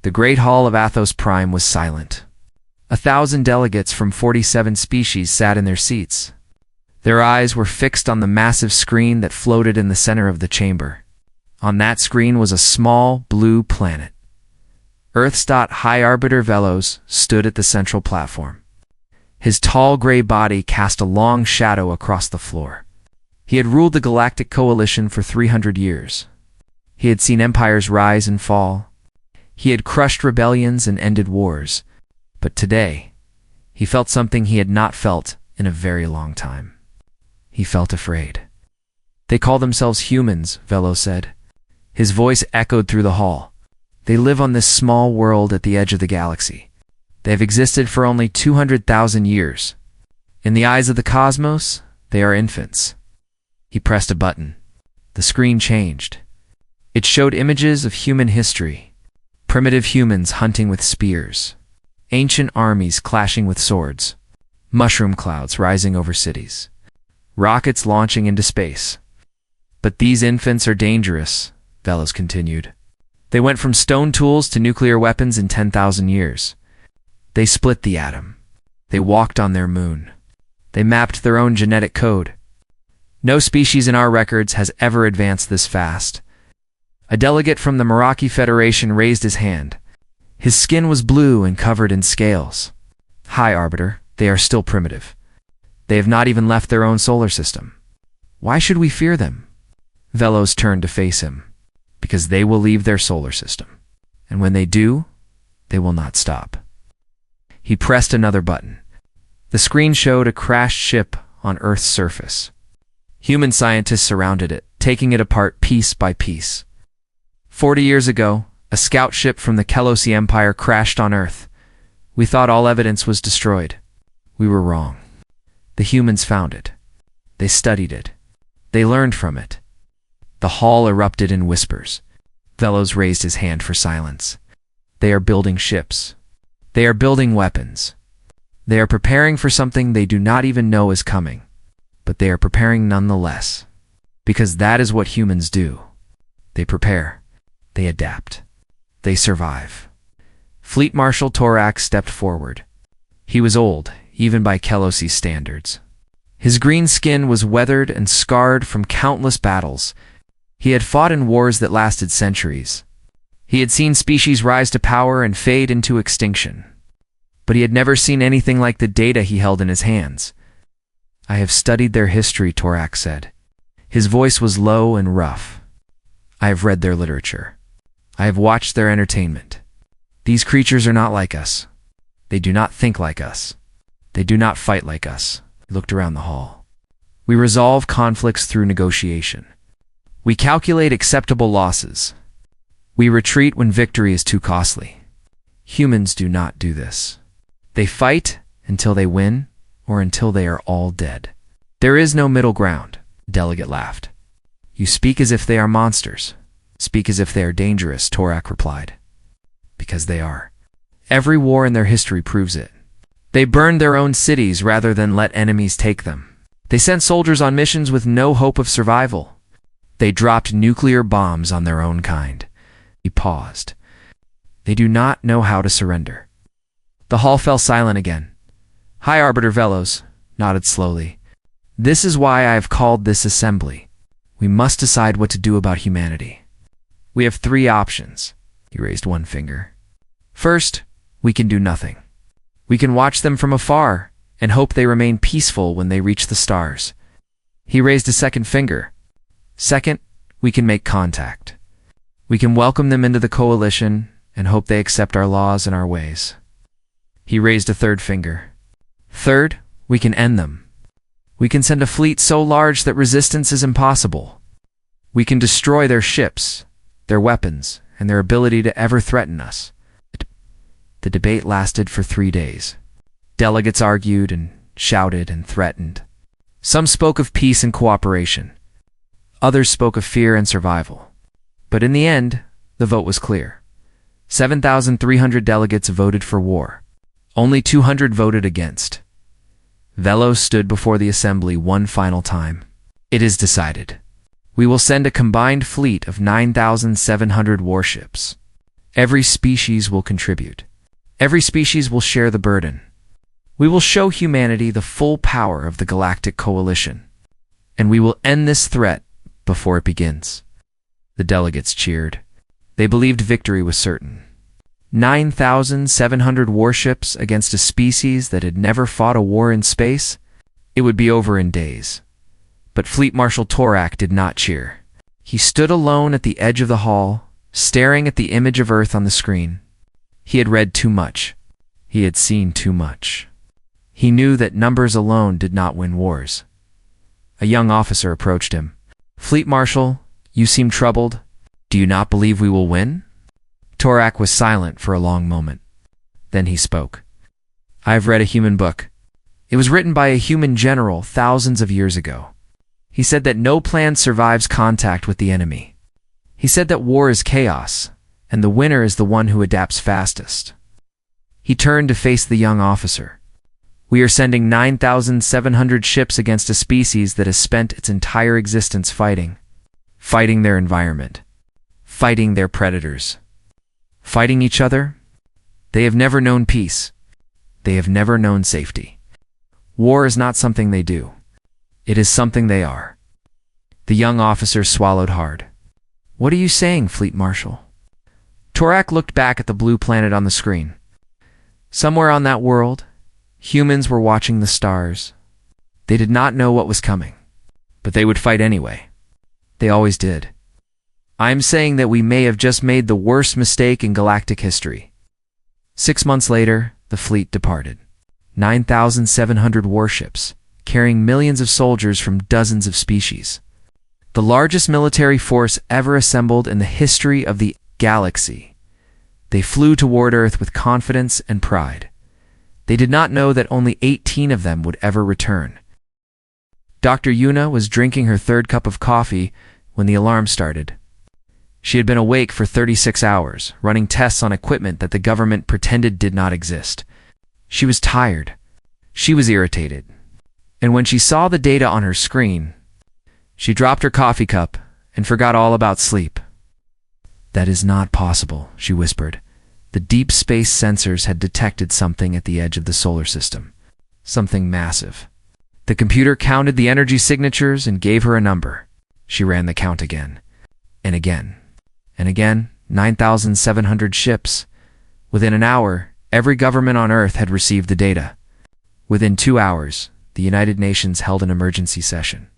The great hall of Athos Prime was silent. 1,000 delegates from 47 species sat in their seats. Their eyes were fixed on the massive screen that floated in the center of the chamber. On that screen was a small, blue planet. Earth's High Arbiter Velos stood at the central platform. His tall gray body cast a long shadow across the floor. He had ruled the Galactic Coalition for 300 years. He had seen empires rise and fall. He had crushed rebellions and ended wars. But today, he felt something he had not felt in a very long time. He felt afraid. "They call themselves humans," Velo said. His voice echoed through the hall. "They live on this small world at the edge of the galaxy. They have existed for only 200,000 years. In the eyes of the cosmos, they are infants." He pressed a button. The screen changed. It showed images of human history. Primitive humans hunting with spears. Ancient armies clashing with swords. Mushroom clouds rising over cities. Rockets launching into space. "But these infants are dangerous," Velos continued. "They went from stone tools to nuclear weapons in 10,000 years. They split the atom. They walked on their moon. They mapped their own genetic code. No species in our records has ever advanced this fast." A delegate from the Meraki Federation raised his hand. His skin was blue and covered in scales. "High Arbiter, they are still primitive. They have not even left their own solar system. Why should we fear them?" Velos turned to face him. "Because they will leave their solar system. And when they do, they will not stop." He pressed another button. The screen showed a crashed ship on Earth's surface. Human scientists surrounded it, taking it apart piece by piece. 40 years ago, a scout ship from the Kelosi Empire crashed on Earth. We thought all evidence was destroyed. We were wrong. The humans found it. They studied it. They learned from it. The hall erupted in whispers. Velos raised his hand for silence. "They are building ships. They are building weapons. They are preparing for something they do not even know is coming. But they are preparing nonetheless. Because that is what humans do. They prepare. They adapt. They survive." Fleet Marshal Torak stepped forward. He was old, even by Kelosi's standards. His green skin was weathered and scarred from countless battles. He had fought in wars that lasted centuries. He had seen species rise to power and fade into extinction. But he had never seen anything like the data he held in his hands. "I have studied their history," Torak said. His voice was low and rough. "I have read their literature. I have watched their entertainment. These creatures are not like us. They do not think like us. They do not fight like us." He looked around the hall. "We resolve conflicts through negotiation. We calculate acceptable losses. We retreat when victory is too costly. Humans do not do this. They fight until they win or until they are all dead. There is no middle ground." The delegate laughed. "You speak as if they are monsters. Speak as if they are dangerous," Torak replied. "Because they are. Every war in their history proves it. They burned their own cities rather than let enemies take them. They sent soldiers on missions with no hope of survival. They dropped nuclear bombs on their own kind." He paused. "They do not know how to surrender." The hall fell silent again. High Arbiter Velos nodded slowly. "This is why I have called this assembly. We must decide what to do about humanity. We have 3 options." He raised one finger. "First, we can do nothing. We can watch them from afar and hope they remain peaceful when they reach the stars." He raised a second finger. "Second, we can make contact. We can welcome them into the coalition and hope they accept our laws and our ways." He raised a third finger. "Third, we can end them. We can send a fleet so large that resistance is impossible. We can destroy their ships, their weapons, and their ability to ever threaten us." The debate lasted for 3 days. Delegates argued and shouted and threatened. Some spoke of peace and cooperation. Others spoke of fear and survival. But in the end, the vote was clear. 7,300 delegates voted for war. Only 200 voted against. Velos stood before the assembly one final time. "It is decided. We will send a combined fleet of 9,700 warships. Every species will contribute. Every species will share the burden. We will show humanity the full power of the Galactic Coalition, and we will end this threat before it begins." The delegates cheered. They believed victory was certain. 9,700 warships against a species that had never fought a war in space? It would be over in days. But Fleet Marshal Torak did not cheer. He stood alone at the edge of the hall, staring at the image of Earth on the screen. He had read too much. He had seen too much. He knew that numbers alone did not win wars. A young officer approached him. "Fleet Marshal, you seem troubled. Do you not believe we will win?" Torak was silent for a long moment. Then he spoke. "I have read a human book. It was written by a human general thousands of years ago. He said that no plan survives contact with the enemy. He said that war is chaos, and the winner is the one who adapts fastest." He turned to face the young officer. "We are sending 9,700 ships against a species that has spent its entire existence fighting their environment, fighting their predators, fighting each other. They have never known peace. They have never known safety. War is not something they do. It is something they are." The young officer swallowed hard. "What are you saying, Fleet Marshal?" Torak looked back at the blue planet on the screen. Somewhere on that world, humans were watching the stars. They did not know what was coming, but they would fight anyway. They always did. "I am saying that we may have just made the worst mistake in galactic history." 6 months later, the fleet departed. 9,700 warships, carrying millions of soldiers from dozens of species. The largest military force ever assembled in the history of the galaxy. They flew toward Earth with confidence and pride. They did not know that only 18 of them would ever return. Dr. Yuna was drinking her third cup of coffee when the alarm started. She had been awake for 36 hours, running tests on equipment that the government pretended did not exist. She was tired. She was irritated. And when she saw the data on her screen, she dropped her coffee cup and forgot all about sleep. "That is not possible," she whispered. The deep space sensors had detected something at the edge of the solar system. Something massive. The computer counted the energy signatures and gave her a number. She ran the count again. And again. And again, 9,700 ships. Within an hour, every government on Earth had received the data. Within 2 hours, the United Nations held an emergency session.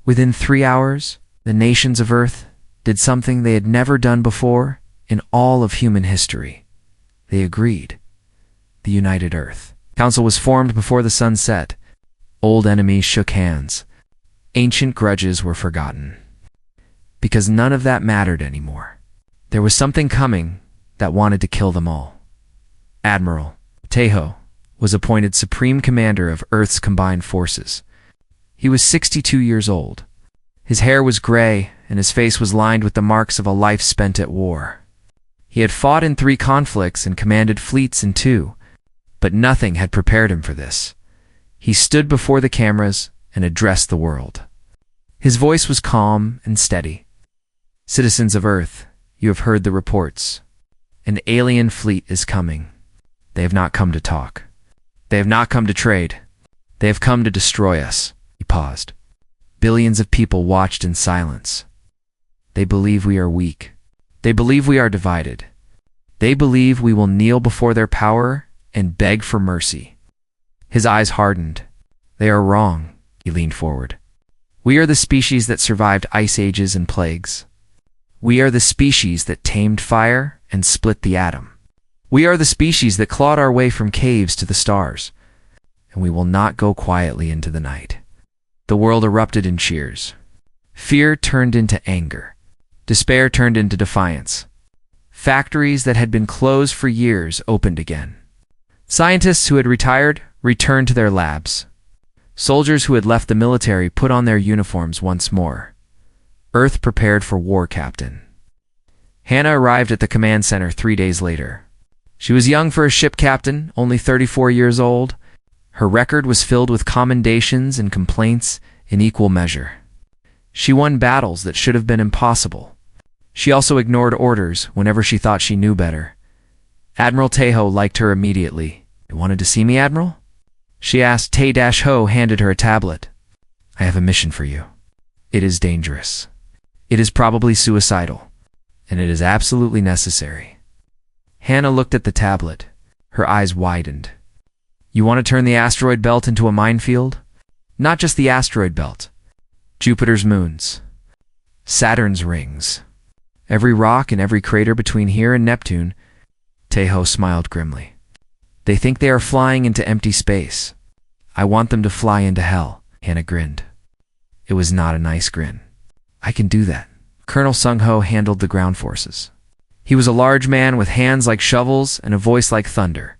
Within 3 hours, the nations of Earth did something they had never done before in all of human history. They agreed. The United Earth Council was formed before the sun set. Old enemies shook hands. Ancient grudges were forgotten. Because none of that mattered anymore. There was something coming that wanted to kill them all. Admiral Tejo was appointed Supreme Commander of Earth's combined forces. He was 62 years old. His hair was gray, and his face was lined with the marks of a life spent at war. He had fought in 3 conflicts and commanded fleets in 2, but nothing had prepared him for this. He stood before the cameras and addressed the world. His voice was calm and steady. "Citizens of Earth, you have heard the reports. An alien fleet is coming. They have not come to talk. They have not come to trade. They have come to destroy us." He paused. Billions of people watched in silence. They believe we are weak. They believe we are divided. They believe we will kneel before their power and beg for mercy. His eyes hardened. "They are wrong," he leaned forward. "We are the species that survived ice ages and plagues. We are the species that tamed fire and split the atom. We are the species that clawed our way from caves to the stars. And we will not go quietly into the night." The world erupted in cheers. Fear turned into anger. Despair turned into defiance. Factories that had been closed for years opened again. Scientists who had retired returned to their labs. Soldiers who had left the military put on their uniforms once more. Earth prepared for war, Captain. Hannah arrived at the command center 3 days later. She was young for a ship captain, only 34 years old. Her record was filled with commendations and complaints in equal measure. She won battles that should have been impossible. She also ignored orders whenever she thought she knew better. Admiral Teho liked her immediately. "You wanted to see me, Admiral?" she asked. Te-Ho handed her a tablet. "I have a mission for you. It is dangerous. It is probably suicidal, and it is absolutely necessary." Hannah looked at the tablet. Her eyes widened. "You want to turn the asteroid belt into a minefield? Not just the asteroid belt. Jupiter's moons. Saturn's rings. Every rock and every crater between here and Neptune." Teho smiled grimly. "They think they are flying into empty space. I want them to fly into hell." Hannah grinned. It was not a nice grin. "I can do that." Colonel Sung-ho handled the ground forces. He was a large man with hands like shovels and a voice like thunder.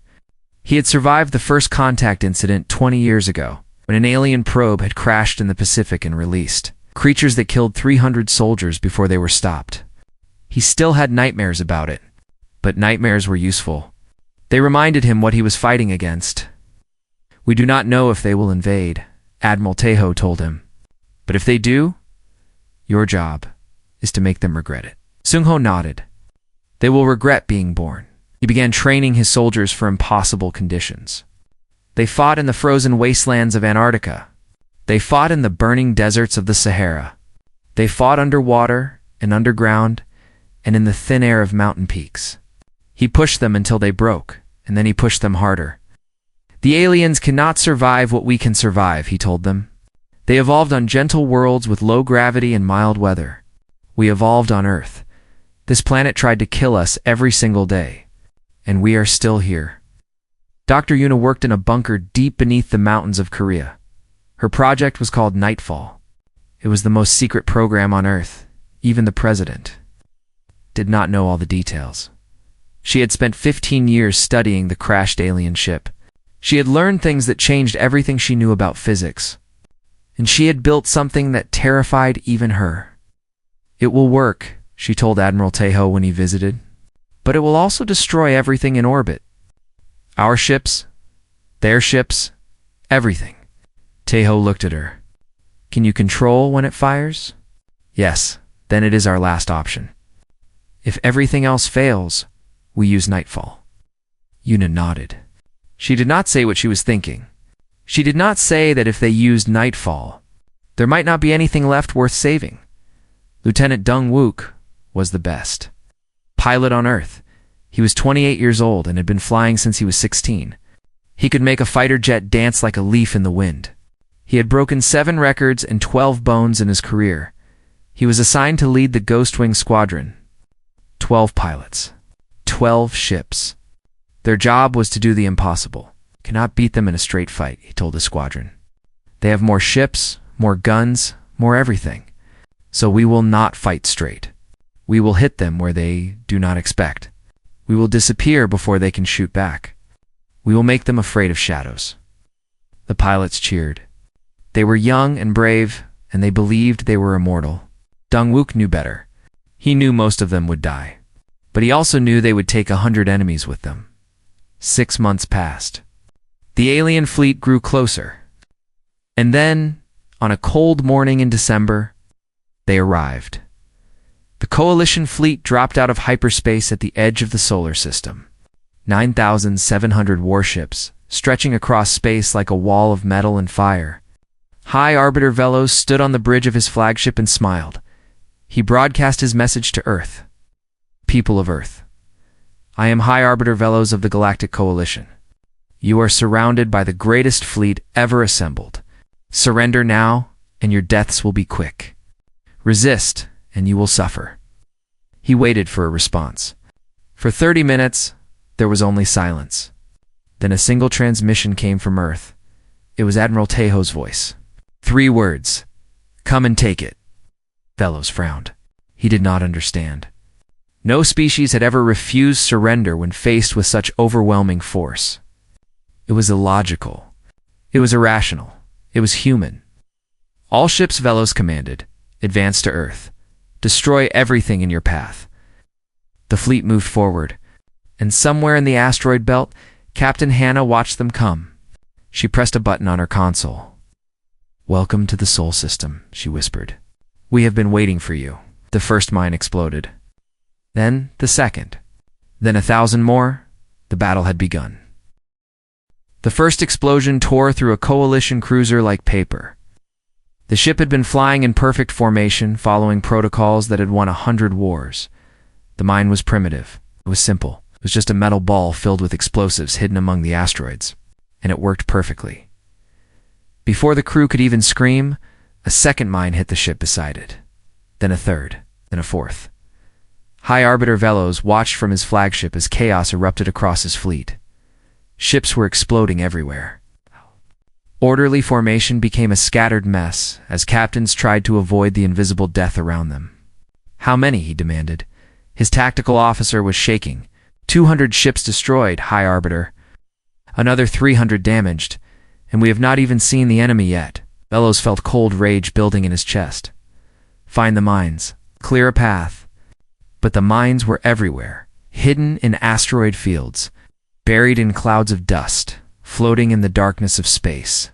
He had survived the first contact incident 20 years ago, when an alien probe had crashed in the Pacific and released creatures that killed 300 soldiers before they were stopped. He still had nightmares about it, but nightmares were useful. They reminded him what he was fighting against. "We do not know if they will invade," Admiral Teho told him. "But if they do, your job is to make them regret it." Sung-ho nodded. "They will regret being born." He began training his soldiers for impossible conditions. They fought in the frozen wastelands of Antarctica. They fought in the burning deserts of the Sahara. They fought underwater and underground and in the thin air of mountain peaks. He pushed them until they broke, and then he pushed them harder. "The aliens cannot survive what we can survive," he told them. "They evolved on gentle worlds with low gravity and mild weather. We evolved on Earth. This planet tried to kill us every single day, and we are still here." Dr. Yuna worked in a bunker deep beneath the mountains of Korea. Her project was called Nightfall. It was the most secret program on Earth. Even the president did not know all the details. She had spent 15 years studying the crashed alien ship. She had learned things that changed everything she knew about physics. And she had built something that terrified even her. "It will work," she told Admiral Teho when he visited. "But it will also destroy everything in orbit. Our ships, their ships, everything." Teho looked at her. "Can you control when it fires?" "Yes, then it is our last option. If everything else fails, we use Nightfall." Yuna nodded. She did not say what she was thinking. She did not say that if they used Nightfall, there might not be anything left worth saving. Lieutenant Dong Wook was the best pilot on Earth. He was 28 years old and had been flying since he was 16. He could make a fighter jet dance like a leaf in the wind. He had broken 7 records and 12 bones in his career. He was assigned to lead the Ghostwing Squadron. 12 pilots. 12 ships. Their job was to do the impossible. "Cannot beat them in a straight fight," he told his squadron. "They have more ships, more guns, more everything. So we will not fight straight. We will hit them where they do not expect. We will disappear before they can shoot back. We will make them afraid of shadows." The pilots cheered. They were young and brave, and they believed they were immortal. Dong Wook knew better. He knew most of them would die. But he also knew they would take 100 enemies with them. 6 months passed. The alien fleet grew closer. And then, on a cold morning in December, they arrived. The Coalition fleet dropped out of hyperspace at the edge of the solar system. 9,700 warships, stretching across space like a wall of metal and fire. High Arbiter Velos stood on the bridge of his flagship and smiled. He broadcast his message to Earth. "People of Earth, I am High Arbiter Velos of the Galactic Coalition. You are surrounded by the greatest fleet ever assembled. Surrender now, and your deaths will be quick. Resist, and you will suffer." He waited for a response. For 30 minutes, there was only silence. Then a single transmission came from Earth. It was Admiral Teho's voice. 3 words. "Come and take it." Velos frowned. He did not understand. No species had ever refused surrender when faced with such overwhelming force. It was illogical. It was irrational. It was human. "All ships," Velos commanded, "advance to Earth. Destroy everything in your path." The fleet moved forward, and somewhere in the asteroid belt, Captain Hannah watched them come. She pressed a button on her console. "Welcome to the Sol System," she whispered. "We have been waiting for you." The first mine exploded. Then the second. Then 1,000 more. The battle had begun. The first explosion tore through a coalition cruiser like paper. The ship had been flying in perfect formation, following protocols that had won 100 wars. The mine was primitive. It was simple. It was just a metal ball filled with explosives hidden among the asteroids, and it worked perfectly. Before the crew could even scream, a second mine hit the ship beside it. Then a third, then a fourth. High Arbiter Velos watched from his flagship as chaos erupted across his fleet. Ships were exploding everywhere. Orderly formation became a scattered mess as captains tried to avoid the invisible death around them. "How many?" he demanded. His tactical officer was shaking. 200 ships destroyed, High Arbiter. Another 300 damaged, and we have not even seen the enemy yet. Velos felt cold rage building in his chest. Find the mines. Clear a path. But the mines were everywhere, hidden in asteroid fields, buried in clouds of dust, floating in the darkness of space.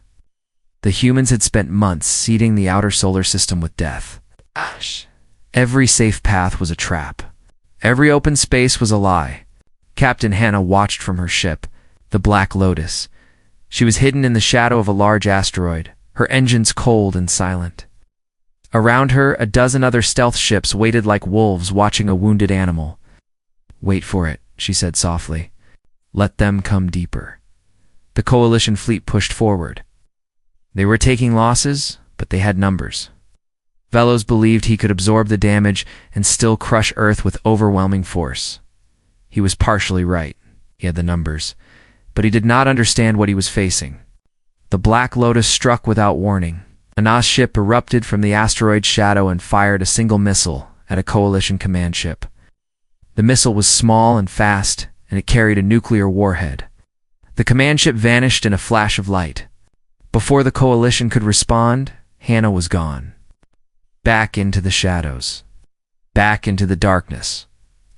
The humans had spent months seeding the outer solar system with death. Every safe path was a trap. Every open space was a lie. Captain Hannah watched from her ship, the Black Lotus. She was hidden in the shadow of a large asteroid, her engines cold and silent. Around her, a dozen other stealth ships waited like wolves watching a wounded animal. "Wait for it," she said softly. "Let them come deeper." The coalition fleet pushed forward. They were taking losses, but they had numbers. Velos believed he could absorb the damage and still crush Earth with overwhelming force. He was partially right. He had the numbers, but he did not understand what he was facing. The Black Lotus struck without warning. A NAS ship erupted from the asteroid's shadow and fired a single missile at a coalition command ship. The missile was small and fast, and it carried a nuclear warhead. The command ship vanished in a flash of light. Before the coalition could respond, Hannah was gone. Back into the shadows. Back into the darkness.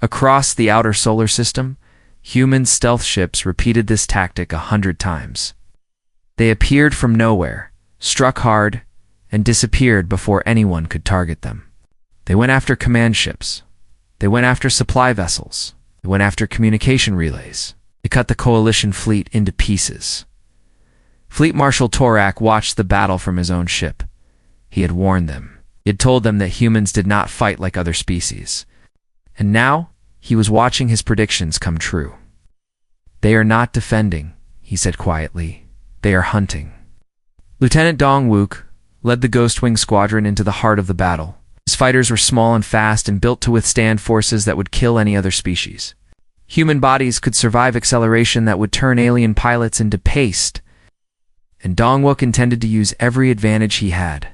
Across the outer solar system, human stealth ships repeated this tactic 100 times. They appeared from nowhere, struck hard, and disappeared before anyone could target them. They went after command ships. They went after supply vessels. They went after communication relays. They cut the coalition fleet into pieces. Fleet Marshal Torak watched the battle from his own ship. He had warned them. He had told them that humans did not fight like other species. And now, he was watching his predictions come true. "They are not defending," he said quietly. "They are hunting." Lieutenant Dong-wook led the Ghostwing Squadron into the heart of the battle. His fighters were small and fast and built to withstand forces that would kill any other species. Human bodies could survive acceleration that would turn alien pilots into paste, and Dong-wook intended to use every advantage he had.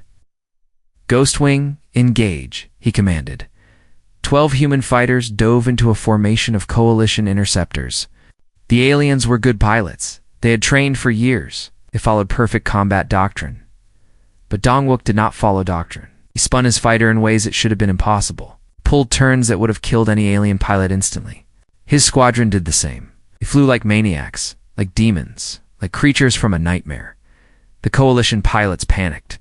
"Ghostwing, engage," he commanded. 12 human fighters dove into a formation of coalition interceptors. The aliens were good pilots. They had trained for years. They followed perfect combat doctrine. But Dong-wook did not follow doctrine. He spun his fighter in ways that should have been impossible, pulled turns that would have killed any alien pilot instantly. His squadron did the same. They flew like maniacs, like demons, like creatures from a nightmare. The coalition pilots panicked.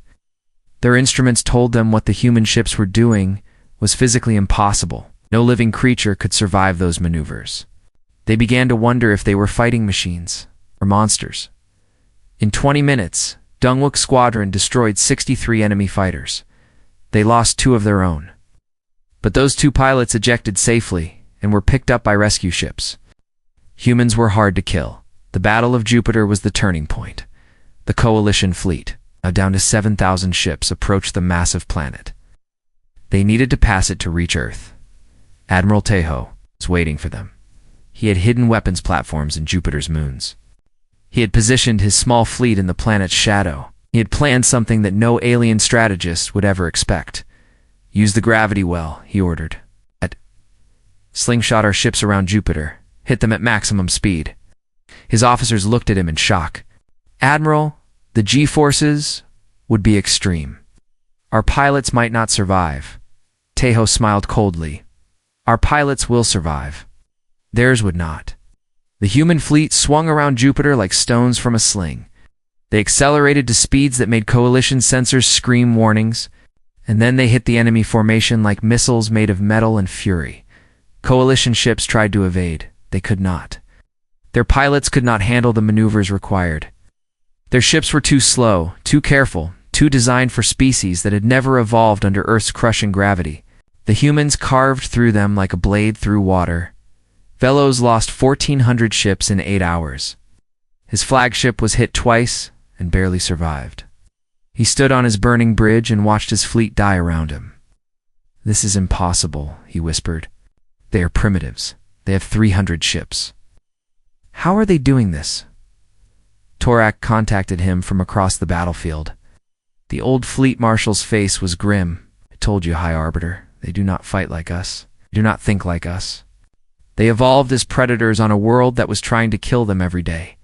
Their instruments told them what the human ships were doing was physically impossible. No living creature could survive those maneuvers. They began to wonder if they were fighting machines or monsters. In 20 minutes, Dong-wook's squadron destroyed 63 enemy fighters. They lost 2 of their own. But those 2 pilots ejected safely and were picked up by rescue ships. Humans were hard to kill. The Battle of Jupiter was the turning point. The coalition fleet, now down to 7,000 ships, approached the massive planet. They needed to pass it to reach Earth. Admiral Tejo was waiting for them. He had hidden weapons platforms in Jupiter's moons. He had positioned his small fleet in the planet's shadow. He had planned something that no alien strategist would ever expect. "Use the gravity well," he ordered. "Slingshot our ships around Jupiter. Hit them at maximum speed." His officers looked at him in shock. "Admiral, the G-forces would be extreme. Our pilots might not survive." Tejo smiled coldly. "Our pilots will survive. Theirs would not." The human fleet swung around Jupiter like stones from a sling. They accelerated to speeds that made coalition sensors scream warnings, and then they hit the enemy formation like missiles made of metal and fury. Coalition ships tried to evade. They could not. Their pilots could not handle the maneuvers required. Their ships were too slow, too careful, too designed for species that had never evolved under Earth's crushing gravity. The humans carved through them like a blade through water. Velos lost 1,400 ships in 8 hours. His flagship was hit twice and barely survived. He stood on his burning bridge and watched his fleet die around him. "This is impossible," he whispered. "They are primitives. They have 300 ships. How are they doing this?" Torak contacted him from across the battlefield. The old fleet marshal's face was grim. "I told you, High Arbiter, they do not fight like us. They do not think like us. They evolved as predators on a world that was trying to kill them every day.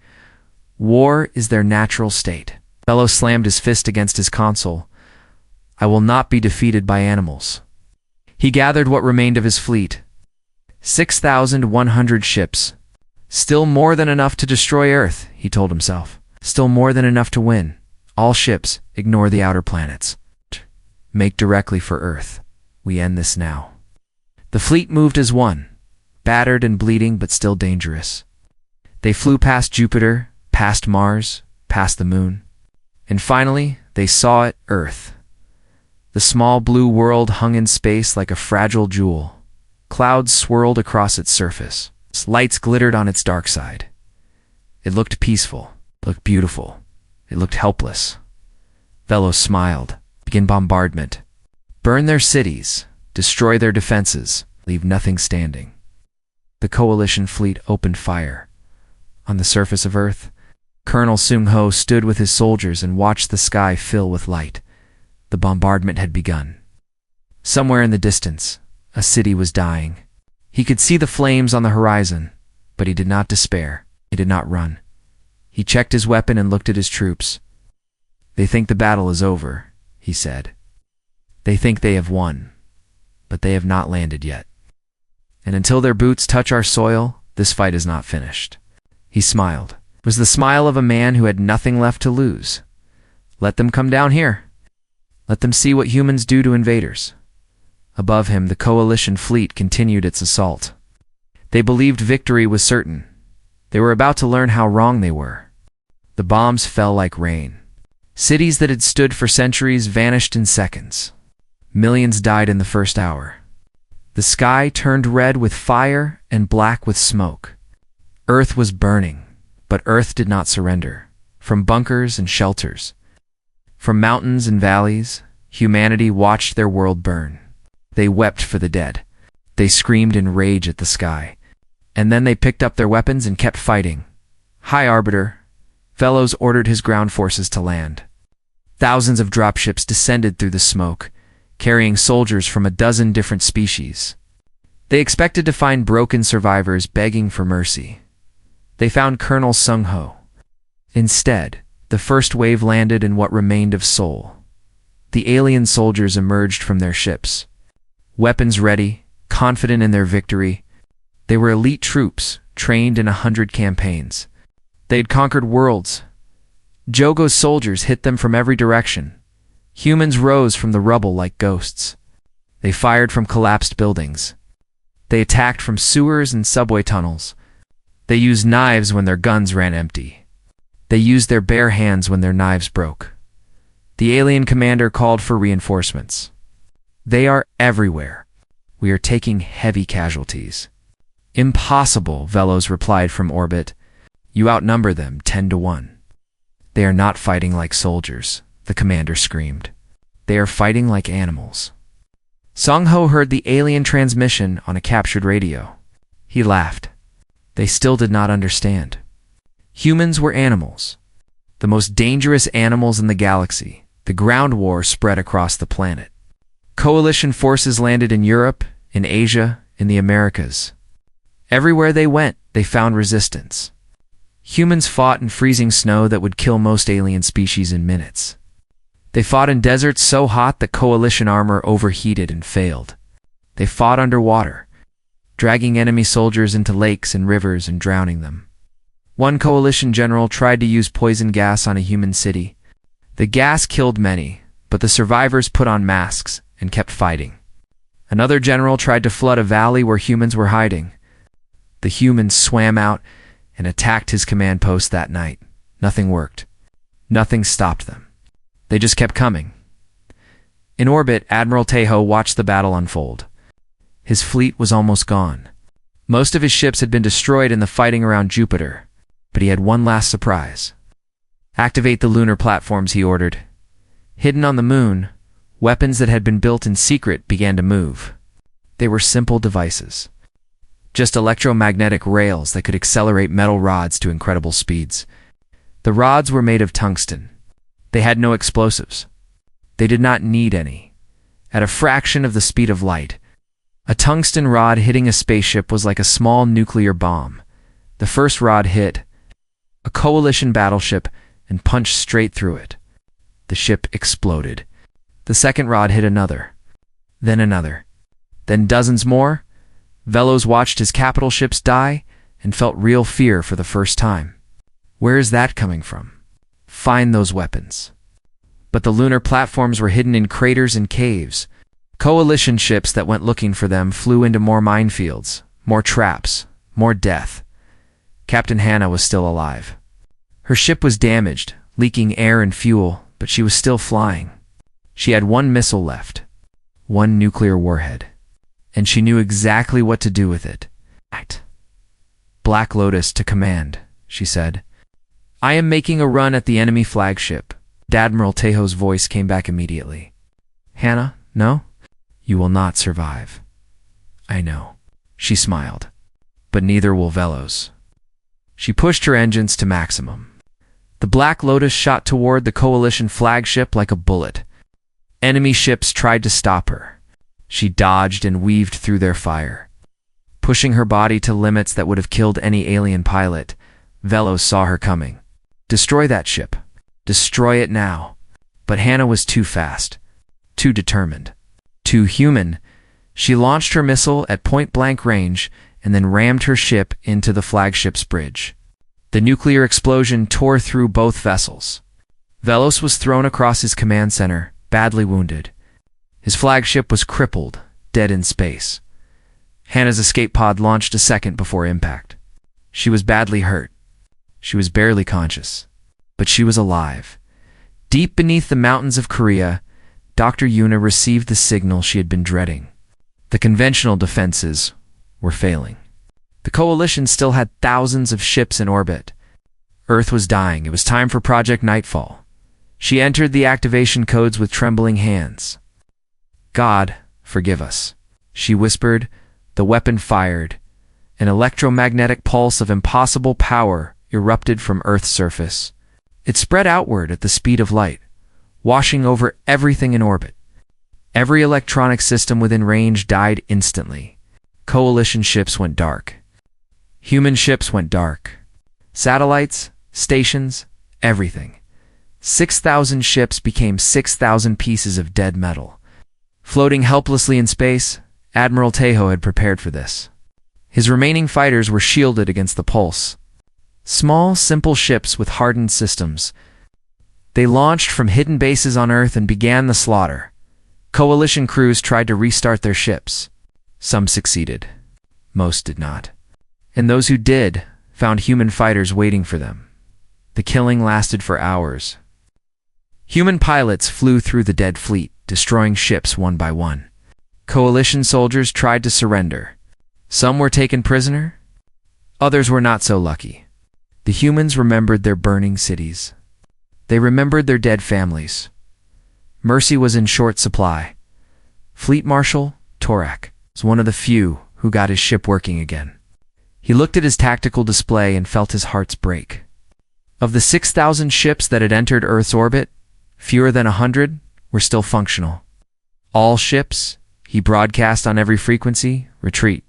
War is their natural state." Velos slammed his fist against his console. "I will not be defeated by animals." He gathered what remained of his fleet. 6,100 ships. Still more than enough to destroy Earth, he told himself. Still more than enough to win. All ships, ignore the outer planets. Make directly for Earth. We end this now. The fleet moved as one, battered and bleeding but still dangerous. They flew past Jupiter, past Mars, past the Moon. And finally, they saw it, Earth. The small blue world hung in space like a fragile jewel. Clouds swirled across its surface. Lights glittered on its dark side. It looked peaceful. It looked beautiful. It looked helpless. Velos smiled. Begin bombardment. Burn their cities. Destroy their defenses. Leave nothing standing. The coalition fleet opened fire. On the surface of Earth, Colonel Sung-ho stood with his soldiers and watched the sky fill with light. The bombardment had begun. Somewhere in the distance, a city was dying. He could see the flames on the horizon, but he did not despair. He did not run. He checked his weapon and looked at his troops. "They think the battle is over," he said. "They think they have won, but they have not landed yet. And until their boots touch our soil, this fight is not finished." He smiled. It was the smile of a man who had nothing left to lose. Let them come down here. Let them see what humans do to invaders. Above him, the coalition fleet continued its assault. They believed victory was certain. They were about to learn how wrong they were. The bombs fell like rain. Cities that had stood for centuries vanished in seconds. Millions died in the first hour. The sky turned red with fire and black with smoke. Earth was burning, but Earth did not surrender. From bunkers and shelters, from mountains and valleys, humanity watched their world burn. They wept for the dead. They screamed in rage at the sky. And then they picked up their weapons and kept fighting. "High Arbiter," Velos ordered his ground forces to land. Thousands of dropships descended through the smoke, carrying soldiers from a dozen different species. They expected to find broken survivors begging for mercy. They found Colonel Sung-ho. Instead, the first wave landed in what remained of Seoul. The alien soldiers emerged from their ships. Weapons ready, confident in their victory. They were elite troops, trained in 100 campaigns. They had conquered worlds. Jogo's soldiers hit them from every direction. Humans rose from the rubble like ghosts. They fired from collapsed buildings. They attacked from sewers and subway tunnels. They used knives when their guns ran empty. They used their bare hands when their knives broke. The alien commander called for reinforcements. "They are everywhere. We are taking heavy casualties." "Impossible," Velos replied from orbit. "You outnumber them 10 to 1. "They are not fighting like soldiers," the commander screamed. "They are fighting like animals." Sung-ho heard the alien transmission on a captured radio. He laughed. They still did not understand. Humans were animals. The most dangerous animals in the galaxy. The ground war spread across the planet. Coalition forces landed in Europe, in Asia, in the Americas. Everywhere they went, they found resistance. Humans fought in freezing snow that would kill most alien species in minutes. They fought in deserts so hot that coalition armor overheated and failed. They fought underwater, dragging enemy soldiers into lakes and rivers and drowning them. One coalition general tried to use poison gas on a human city. The gas killed many, but the survivors put on masks and kept fighting. Another general tried to flood a valley where humans were hiding. The humans swam out and attacked his command post that night. Nothing worked. Nothing stopped them. They just kept coming. In orbit, Admiral Tejo watched the battle unfold. His fleet was almost gone. Most of his ships had been destroyed in the fighting around Jupiter, but he had one last surprise. Activate the lunar platforms, he ordered. Hidden on the moon, weapons that had been built in secret began to move. They were simple devices. Just electromagnetic rails that could accelerate metal rods to incredible speeds. The rods were made of tungsten. They had no explosives. They did not need any. At a fraction of the speed of light, a tungsten rod hitting a spaceship was like a small nuclear bomb. The first rod hit a coalition battleship and punched straight through it. The ship exploded. The second rod hit another, then dozens more. Velos watched his capital ships die and felt real fear for the first time. Where is that coming from? Find those weapons. But the lunar platforms were hidden in craters and caves. Coalition ships that went looking for them flew into more minefields, more traps, more death. Captain Hannah was still alive. Her ship was damaged, leaking air and fuel, but she was still flying. She had one missile left, one nuclear warhead, and she knew exactly what to do with it. Black Lotus to command, she said. I am making a run at the enemy flagship. Admiral Tejo's voice came back immediately. Hannah, no? You will not survive. I know. She smiled. But neither will Velos. She pushed her engines to maximum. The Black Lotus shot toward the coalition flagship like a bullet. Enemy ships tried to stop her. She dodged and weaved through their fire. Pushing her body to limits that would have killed any alien pilot, Velos saw her coming. Destroy that ship. Destroy it now. But Hannah was too fast, too determined, too human. She launched her missile at point-blank range and then rammed her ship into the flagship's bridge. The nuclear explosion tore through both vessels. Velos was thrown across his command center, badly wounded. His flagship was crippled, dead in space. Hannah's escape pod launched a second before impact. She was badly hurt. She was barely conscious. But she was alive. Deep beneath the mountains of Korea, Dr. Yuna received the signal she had been dreading. The conventional defenses were failing. The coalition still had thousands of ships in orbit. Earth was dying. It was time for Project Nightfall. She entered the activation codes with trembling hands. God, forgive us, she whispered. The weapon fired. An electromagnetic pulse of impossible power erupted from Earth's surface. It spread outward at the speed of light, washing over everything in orbit. Every electronic system within range died instantly. Coalition ships went dark. Human ships went dark. Satellites, stations, everything. 6,000 ships became 6,000 pieces of dead metal. Floating helplessly in space, Admiral Tejo had prepared for this. His remaining fighters were shielded against the pulse. Small, simple ships with hardened systems. They launched from hidden bases on Earth and began the slaughter. Coalition crews tried to restart their ships. Some succeeded. Most did not. And those who did found human fighters waiting for them. The killing lasted for hours. Human pilots flew through the dead fleet, destroying ships one by one. Coalition soldiers tried to surrender. Some were taken prisoner. Others were not so lucky. The humans remembered their burning cities. They remembered their dead families. Mercy was in short supply. Fleet Marshal Torak was one of the few who got his ship working again. He looked at his tactical display and felt his heart break. Of the 6,000 ships that had entered Earth's orbit, fewer than 100 were still functional. All ships, he broadcast on every frequency, retreat.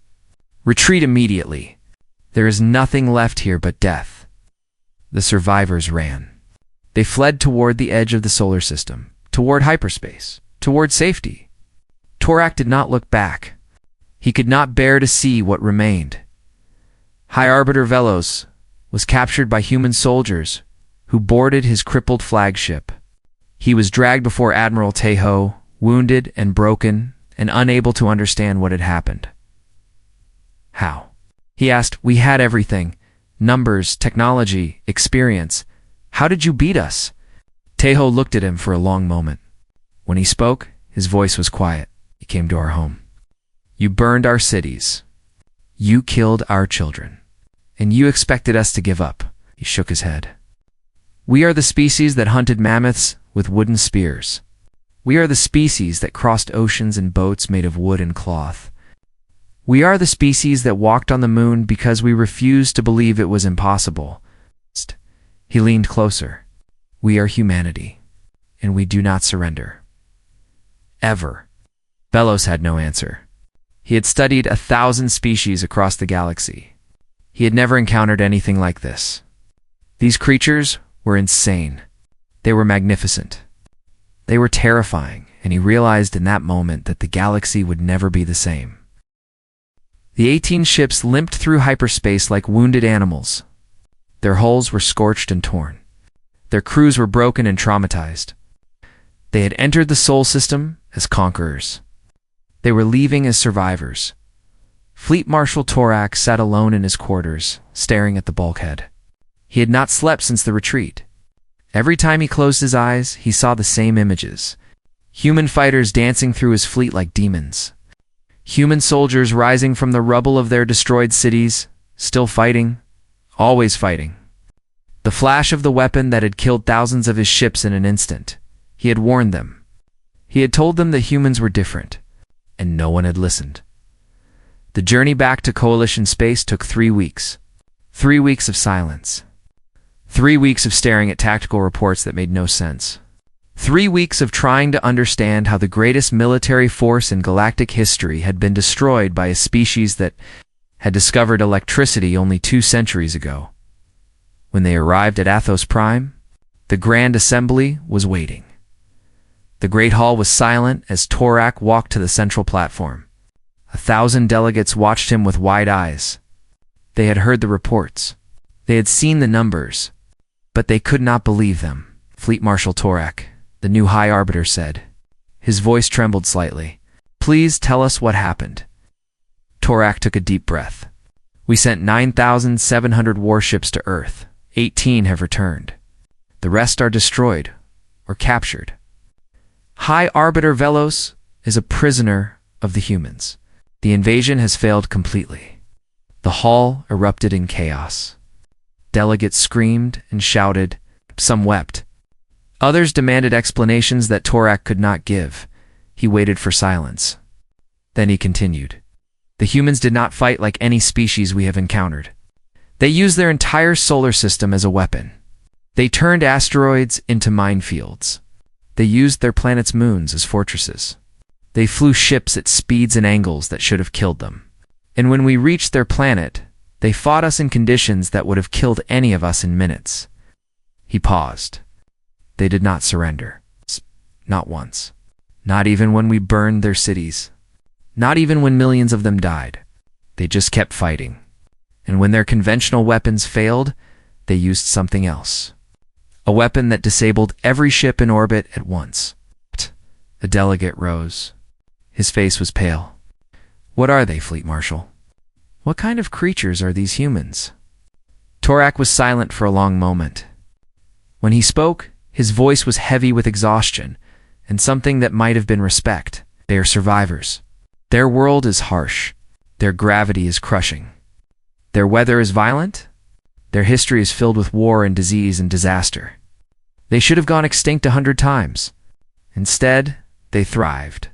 Retreat immediately. There is nothing left here but death. The survivors ran. They fled toward the edge of the solar system, toward hyperspace, toward safety. Torak did not look back. He could not bear to see what remained. High Arbiter Velos was captured by human soldiers who boarded his crippled flagship. He was dragged before Admiral Tejo, wounded and broken, and unable to understand what had happened. How? He asked. We had everything. Numbers, technology, experience. How did you beat us? Tejo looked at him for a long moment. When he spoke, his voice was quiet. He came to our home. You burned our cities. You killed our children. And you expected us to give up. He shook his head. We are the species that hunted mammoths with wooden spears. We are the species that crossed oceans in boats made of wood and cloth. We are the species that walked on the moon because we refused to believe it was impossible. He leaned closer. We are humanity, and we do not surrender. Ever. Velos had no answer. He had studied 1,000 species across the galaxy. He had never encountered anything like this. These creatures were insane. They were magnificent. They were terrifying, and he realized in that moment that the galaxy would never be the same. The 18 ships limped through hyperspace like wounded animals. Their hulls were scorched and torn. Their crews were broken and traumatized. They had entered the Sol system as conquerors. They were leaving as survivors. Fleet Marshal Torak sat alone in his quarters, staring at the bulkhead. He had not slept since the retreat. Every time he closed his eyes, he saw the same images. Human fighters dancing through his fleet like demons. Human soldiers rising from the rubble of their destroyed cities, still fighting, always fighting. The flash of the weapon that had killed thousands of his ships in an instant. He had warned them. He had told them that humans were different, and no one had listened. The journey back to Coalition space took 3 weeks. 3 weeks of silence. 3 weeks of staring at tactical reports that made no sense. 3 weeks of trying to understand how the greatest military force in galactic history had been destroyed by a species that had discovered electricity only 2 centuries ago. When they arrived at Athos Prime, the Grand Assembly was waiting. The Great Hall was silent as Torak walked to the central platform. 1,000 delegates watched him with wide eyes. They had heard the reports. They had seen the numbers, but they could not believe them. Fleet Marshal Torak, the new High Arbiter, said. His voice trembled slightly. Please tell us what happened. Torak took a deep breath. We sent 9,700 warships to Earth. 18 have returned. The rest are destroyed or captured. High Arbiter Velos is a prisoner of the humans. The invasion has failed completely. The hall erupted in chaos. Delegates screamed and shouted. Some wept. Others demanded explanations that Torak could not give. He waited for silence. Then he continued. The humans did not fight like any species we have encountered. They used their entire solar system as a weapon. They turned asteroids into minefields. They used their planet's moons as fortresses. They flew ships at speeds and angles that should have killed them. And when we reached their planet, they fought us in conditions that would have killed any of us in minutes. He paused. They did not surrender. Not once. Not even when we burned their cities. Not even when millions of them died. They just kept fighting. And when their conventional weapons failed, they used something else. A weapon that disabled every ship in orbit at once. A delegate rose. His face was pale. What are they, Fleet Marshal? What kind of creatures are these humans? Torak was silent for a long moment. When he spoke, his voice was heavy with exhaustion and something that might have been respect. They are survivors. Their world is harsh. Their gravity is crushing. Their weather is violent. Their history is filled with war and disease and disaster. They should have gone extinct 100 times. Instead, they thrived.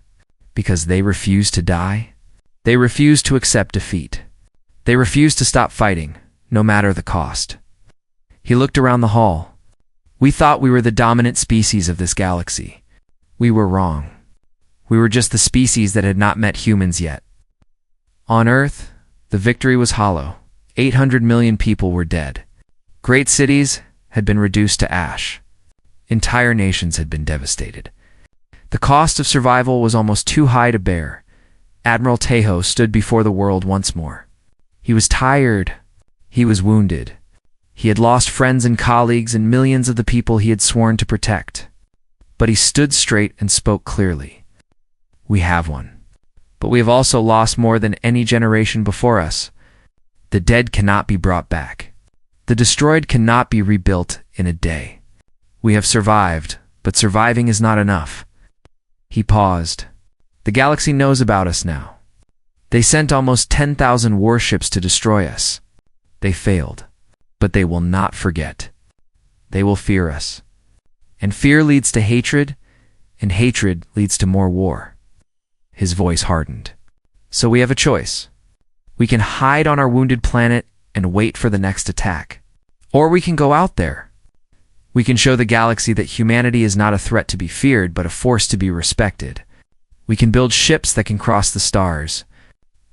Because they refused to die. They refused to accept defeat. They refused to stop fighting, no matter the cost. He looked around the hall. We thought we were the dominant species of this galaxy. We were wrong. We were just the species that had not met humans yet. On Earth, the victory was hollow. 800 million people were dead. Great cities had been reduced to ash. Entire nations had been devastated. The cost of survival was almost too high to bear. Admiral Tejo stood before the world once more. He was tired. He was wounded. He had lost friends and colleagues and millions of the people he had sworn to protect. But he stood straight and spoke clearly. We have one. but we have also lost more than any generation before us. The dead cannot be brought back. The destroyed cannot be rebuilt in a day. We have survived, but surviving is not enough." He paused. "The galaxy knows about us now. They sent almost 10,000 warships to destroy us. They failed, but they will not forget. They will fear us. And fear leads to hatred, and hatred leads to more war." His voice hardened. "So we have a choice. We can hide on our wounded planet and wait for the next attack. Or we can go out there. We can show the galaxy that humanity is not a threat to be feared, but a force to be respected. We can build ships that can cross the stars.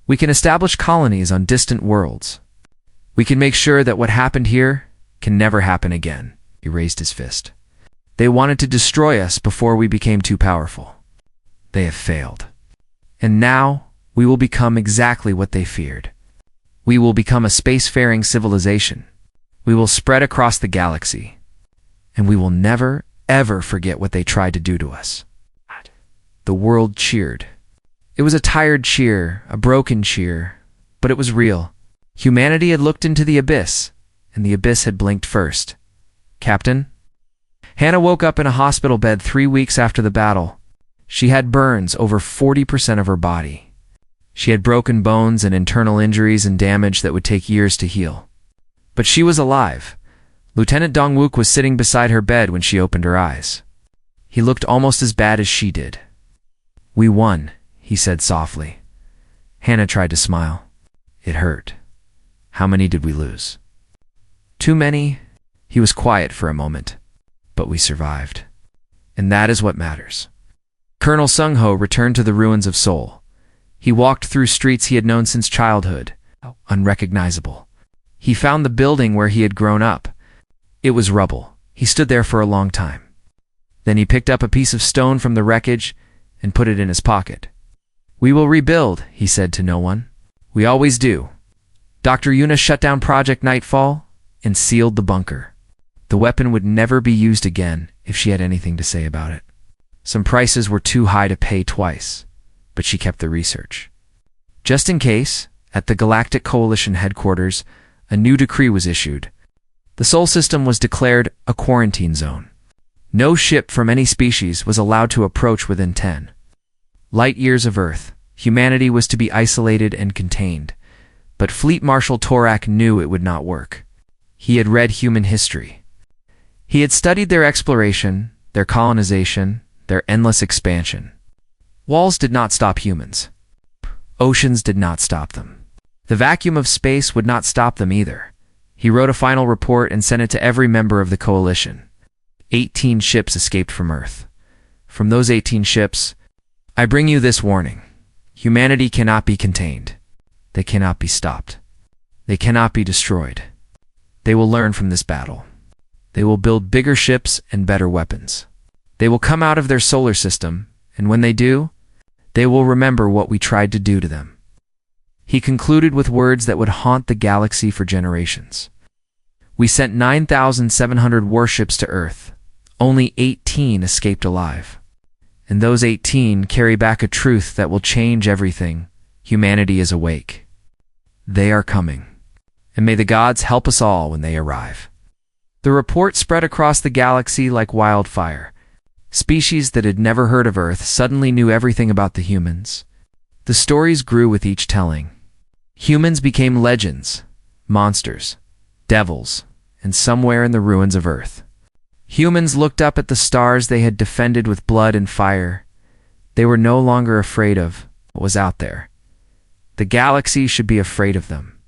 We can establish colonies on distant worlds. We can make sure that what happened here can never happen again." He raised his fist. "They wanted to destroy us before we became too powerful. They have failed. And now we will become exactly what they feared. We will become a spacefaring civilization. We will spread across the galaxy. And we will never, ever forget what they tried to do to us." The world cheered. It was a tired cheer, a broken cheer, but it was real. Humanity had looked into the abyss, and the abyss had blinked first. "Captain?" Hannah woke up in a hospital bed 3 weeks after the battle. She had burns over 40% of her body. She had broken bones and internal injuries and damage that would take years to heal. But she was alive. Lieutenant Dongwook was sitting beside her bed when she opened her eyes. He looked almost as bad as she did. "We won," he said softly. Hannah tried to smile. "It hurt. How many did we lose?" "Too many." He was quiet for a moment. "But we survived. And that is what matters." Colonel Sung-ho returned to the ruins of Seoul. He walked through streets he had known since childhood, unrecognizable. He found the building where he had grown up. It was rubble. He stood there for a long time. Then he picked up a piece of stone from the wreckage and put it in his pocket. "We will rebuild," he said to no one. "We always do." Dr. Yuna shut down Project Nightfall and sealed the bunker. The weapon would never be used again if she had anything to say about it. Some prices were too high to pay twice, but she kept the research. Just in case, at the Galactic Coalition headquarters, a new decree was issued. The Sol system was declared a quarantine zone. No ship from any species was allowed to approach within 10 light years of Earth. Humanity was to be isolated and contained. But Fleet Marshal Torak knew it would not work. He had read human history. He had studied their exploration, their colonization, their endless expansion. Walls did not stop humans. Oceans did not stop them. The vacuum of space would not stop them either. He wrote a final report and sent it to every member of the coalition. 18 ships escaped from Earth. From those 18 ships, I bring you this warning. Humanity cannot be contained. They cannot be stopped. They cannot be destroyed. They will learn from this battle. They will build bigger ships and better weapons. They will come out of their solar system, and when they do, they will remember what we tried to do to them. He concluded with words that would haunt the galaxy for generations. We sent 9,700 warships to Earth. Only 18 escaped alive. And those 18 carry back a truth that will change everything. Humanity is awake. They are coming. And may the gods help us all when they arrive. The report spread across the galaxy like wildfire. Species that had never heard of Earth suddenly knew everything about the humans. The stories grew with each telling. Humans became legends, monsters, devils, and somewhere in the ruins of Earth. Humans looked up at the stars they had defended with blood and fire. They were no longer afraid of what was out there. The galaxy should be afraid of them.